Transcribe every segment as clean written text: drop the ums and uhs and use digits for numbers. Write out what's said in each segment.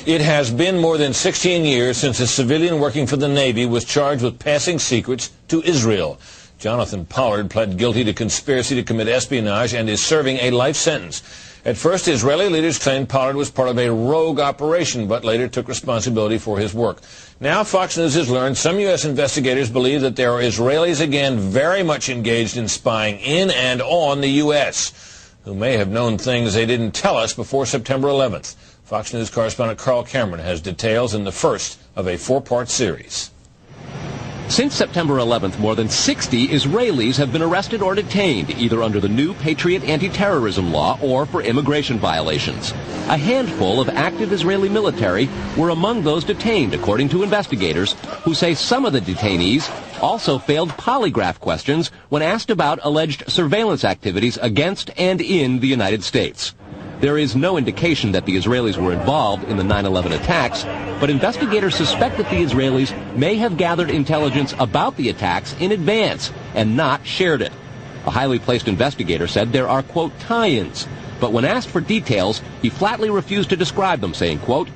It has been more than 16 years since a civilian working for the Navy was charged with passing secrets to Israel. Jonathan Pollard pled guilty to conspiracy to commit espionage and is serving a life sentence. At first, Israeli leaders claimed Pollard was part of a rogue operation, but later took responsibility for his work. Now, Fox News has learned some U.S. investigators believe that there are Israelis again very much engaged in spying in and on the U.S., who may have known things they didn't tell us before September 11th. Fox News correspondent Carl Cameron has details in the first of a four-part series. Since September 11th, more than 60 Israelis have been arrested or detained, either under the new Patriot anti-terrorism law or for immigration violations. A handful of active Israeli military were among those detained, according to investigators, who say some of the detainees also failed polygraph questions when asked about alleged surveillance activities against and in the United States. There is no indication that the Israelis were involved in the 9/11 attacks, but investigators suspect that the Israelis may have gathered intelligence about the attacks in advance and not shared it. A highly placed investigator said there are, quote, tie-ins, but when asked for details, he flatly refused to describe them, saying, quote,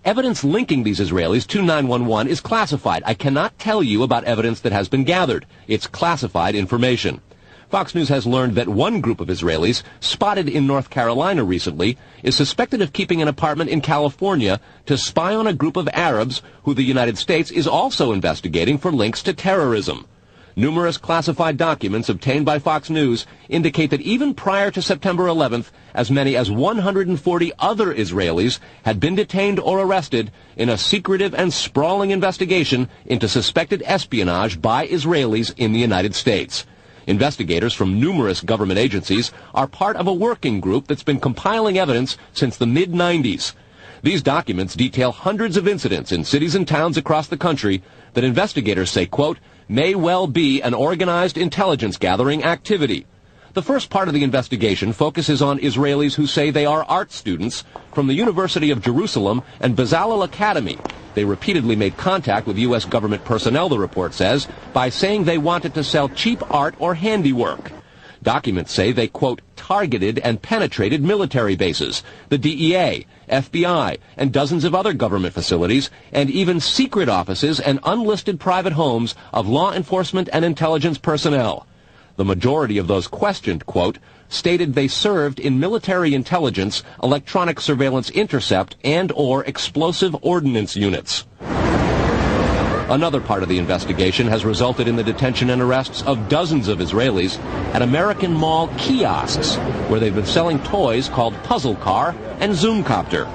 evidence linking these Israelis to 911 is classified. I cannot tell you about evidence that has been gathered. It's classified information. Fox News has learned that one group of Israelis, spotted in North Carolina recently, is suspected of keeping an apartment in California to spy on a group of Arabs who the United States is also investigating for links to terrorism. Numerous classified documents obtained by Fox News indicate that even prior to September 11th, as many as 140 other Israelis had been detained or arrested in a secretive and sprawling investigation into suspected espionage by Israelis in the United States. Investigators from numerous government agencies are part of a working group that's been compiling evidence since the mid-90s. These documents detail hundreds of incidents in cities and towns across the country that investigators say, quote, may well be an organized intelligence gathering activity. The first part of the investigation focuses on Israelis who say they are art students from the University of Jerusalem and Bezalel Academy. They repeatedly made contact with U.S. government personnel, the report says, by saying they wanted to sell cheap art or handiwork. Documents say they, quote, targeted and penetrated military bases, the DEA, FBI, and dozens of other government facilities, and even secret offices and unlisted private homes of law enforcement and intelligence personnel. The majority of those questioned, quote, stated they served in military intelligence, electronic surveillance intercept, and or explosive ordnance units. Another part of the investigation has resulted in the detention and arrests of dozens of Israelis at American Mall kiosks, where they've been selling toys called Puzzle Car and Zoomcopter.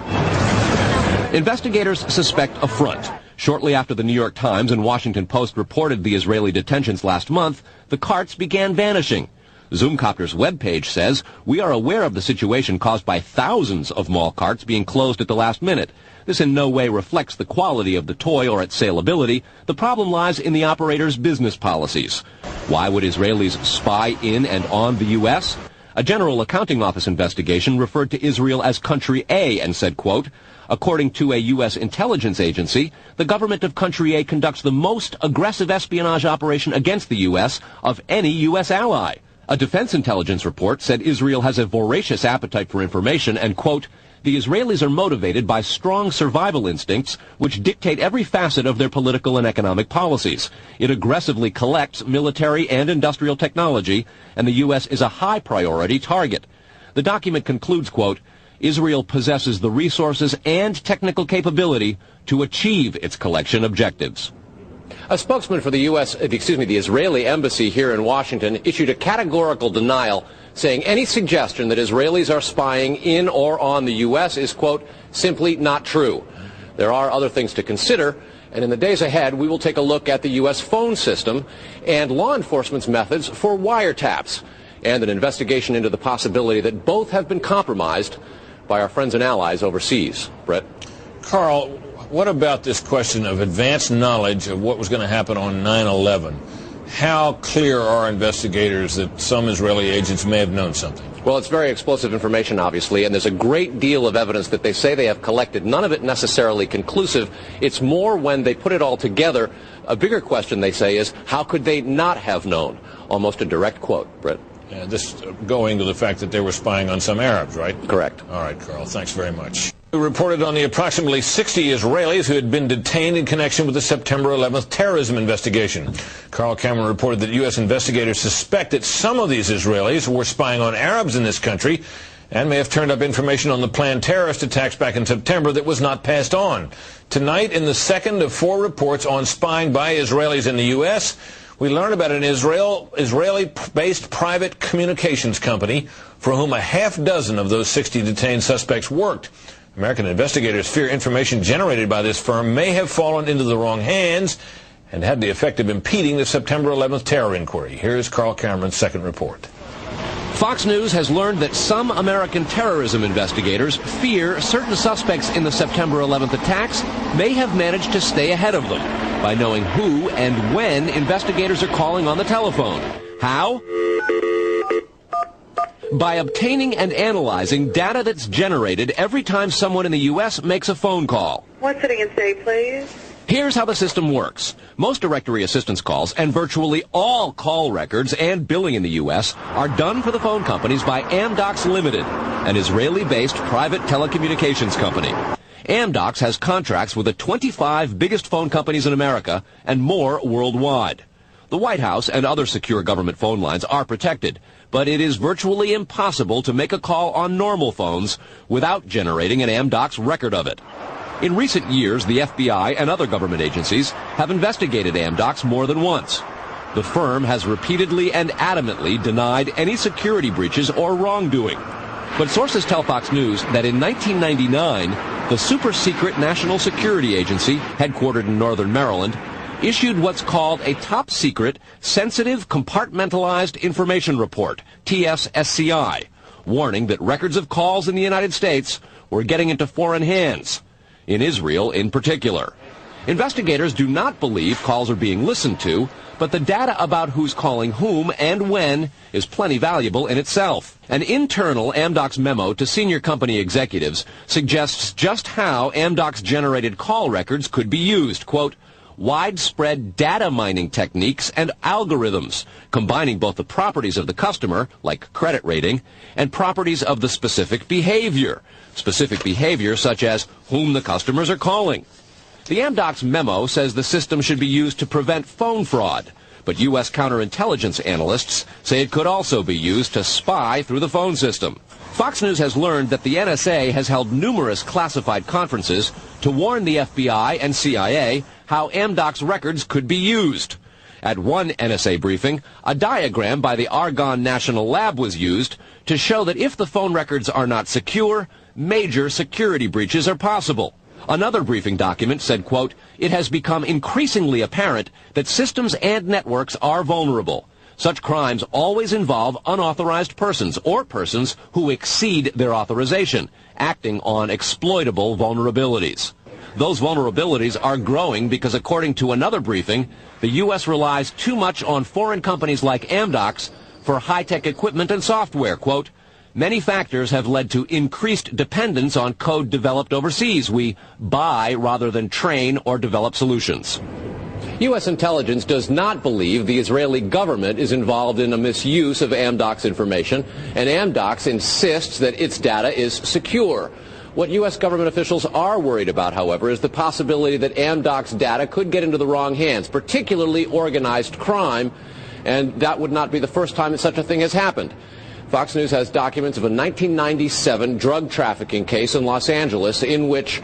Investigators suspect a front. Shortly after the New York Times and Washington Post reported the Israeli detentions last month, the carts began vanishing. Zoomcopter's webpage says, we are aware of the situation caused by thousands of mall carts being closed at the last minute. This in no way reflects the quality of the toy or its saleability. The problem lies in the operator's business policies. Why would Israelis spy in and on the U.S.? A General Accounting Office investigation referred to Israel as Country A and said, quote, according to a U.S. intelligence agency, the government of Country A conducts the most aggressive espionage operation against the U.S. of any U.S. ally. A defense intelligence report said Israel has a voracious appetite for information and, quote, the Israelis are motivated by strong survival instincts which dictate every facet of their political and economic policies. It aggressively collects military and industrial technology, and the U.S. is a high priority target. The document concludes, quote, Israel possesses the resources and technical capability to achieve its collection objectives. A spokesman for the the Israeli embassy here in Washington issued a categorical denial, saying any suggestion that Israelis are spying in or on the U.S. is, quote, simply not true. There are other things to consider, and in the days ahead, we will take a look at the U.S. phone system and law enforcement's methods for wiretaps, and an investigation into the possibility that both have been compromised by our friends and allies overseas. Brett? Carl, what about this question of advanced knowledge of what was going to happen on 9/11? How clear are investigators that some Israeli agents may have known something? Well, it's very explosive information, obviously, and there's a great deal of evidence that they say they have collected, none of it necessarily conclusive. It's more when they put it all together. A bigger question, they say, is how could they not have known? Almost a direct quote, Brett. This going to the fact that they were spying on some Arabs, right? Correct. All right, Carl, thanks very much. We reported on the approximately 60 Israelis who had been detained in connection with the September 11th terrorism investigation. Carl Cameron reported that U.S. investigators suspect that some of these Israelis were spying on Arabs in this country and may have turned up information on the planned terrorist attacks back in September that was not passed on. Tonight, in the second of 4 reports on spying by Israelis in the U.S., we learn about an Israeli-based private communications company for whom a half dozen of those 60 detained suspects worked. American investigators fear information generated by this firm may have fallen into the wrong hands and had the effect of impeding the September 11th terror inquiry. Here's Carl Cameron's second report. Fox News has learned that some American terrorism investigators fear certain suspects in the September 11th attacks may have managed to stay ahead of them by knowing who and when investigators are calling on the telephone. How? By obtaining and analyzing data that's generated every time someone in the U.S. makes a phone call. What city and state, please? Here's how the system works. Most directory assistance calls and virtually all call records and billing in the U.S. are done for the phone companies by Amdocs Limited, an Israeli-based private telecommunications company. Amdocs has contracts with the 25 biggest phone companies in America and more worldwide. The White House and other secure government phone lines are protected, but it is virtually impossible to make a call on normal phones without generating an Amdocs record of it. In recent years, the FBI and other government agencies have investigated Amdocs more than once. The firm has repeatedly and adamantly denied any security breaches or wrongdoing. But sources tell Fox News that in 1999, the super-secret National Security Agency, headquartered in northern Maryland, issued what's called a top-secret, sensitive, compartmentalized information report, TSSCI, warning that records of calls in the United States were getting into foreign hands, in Israel in particular. Investigators do not believe calls are being listened to, but the data about who's calling whom and when is plenty valuable in itself. An internal Amdocs memo to senior company executives suggests just how Amdocs-generated call records could be used. Quote, widespread data mining techniques and algorithms, combining both the properties of the customer, like credit rating, and properties of the specific behavior such as whom the customers are calling. The Amdocs memo says the system should be used to prevent phone fraud, but U.S. counterintelligence analysts say it could also be used to spy through the phone system. Fox News has learned that the NSA has held numerous classified conferences to warn the FBI and CIA how Amdocs records could be used. At one NSA briefing, a diagram by the Argonne National Lab was used to show that if the phone records are not secure, major security breaches are possible. Another briefing document said, quote, it has become increasingly apparent that systems and networks are vulnerable. Such crimes always involve unauthorized persons or persons who exceed their authorization, acting on exploitable vulnerabilities. Those vulnerabilities are growing because, according to another briefing, the U.S. relies too much on foreign companies like Amdocs for high-tech equipment and software. Quote, many factors have led to increased dependence on code developed overseas. We buy rather than train or develop solutions. U.S. intelligence does not believe the Israeli government is involved in a misuse of Amdocs information, and Amdocs insists that its data is secure. What U.S. government officials are worried about, however, is the possibility that Amdocs data could get into the wrong hands, particularly organized crime, and that would not be the first time that such a thing has happened. Fox News has documents of a 1997 drug trafficking case in Los Angeles in which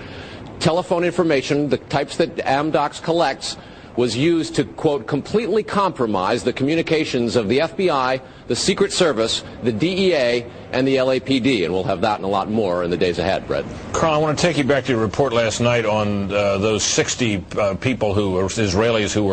telephone information, the types that Amdocs collects, was used to, quote, completely compromise the communications of the FBI, the Secret Service, the DEA, and the LAPD. And we'll have that and a lot more in the days ahead, Brett. Carl, I want to take you back to your report last night on those 60 people who were Israelis who were